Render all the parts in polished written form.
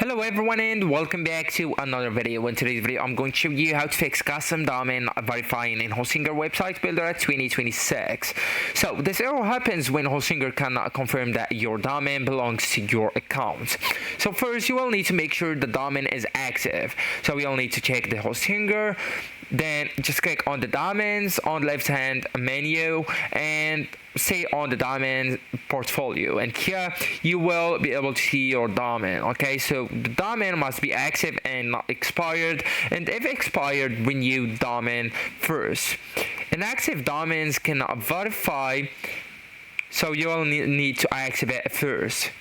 Hello everyone and welcome back to another video. In today's video I'm going to show you how to fix custom domain verifying in Hostinger website builder 2026. So this error happens when Hostinger cannot confirm that your domain belongs to your account. So first you will need to make sure the domain is active. So you'll need to check the Hostinger, then just click on the domains on the left hand menu and stay on the domain portfolio, and here you will be able to see your domain. Okay, so the domain must be active and not expired, and if expired, renew domain first. Inactive domains cannot verify, so you will need to activate it first.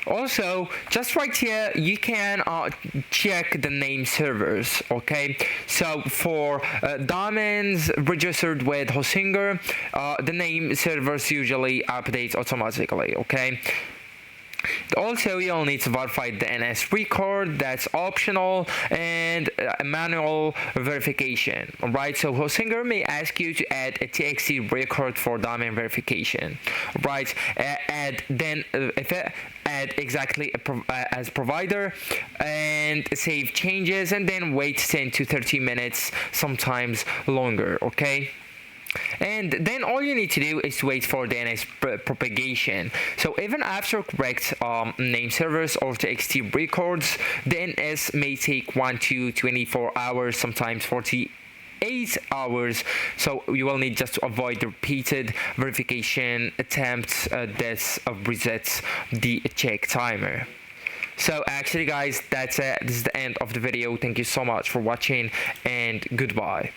Also, just right here you can check the name servers. Okay, so for domains registered with Hostinger, the name servers usually updates automatically. Okay, also you'll need to verify the DNS record, that's optional, and a manual verification. Alright, so Hostinger may ask you to add a TXT record for domain verification. Right, add exactly as provider and save changes, and then wait 10 to 30 minutes, sometimes longer. Okay, and then all you need to do is wait for DNS propagation. So even after correct name servers or TXT records, DNS may take 1 to 24 hours, sometimes 48 hours. So you will need just to avoid repeated verification attempts that resets the check timer. So actually guys, that's it. This is the end of the video. Thank you so much for watching and goodbye.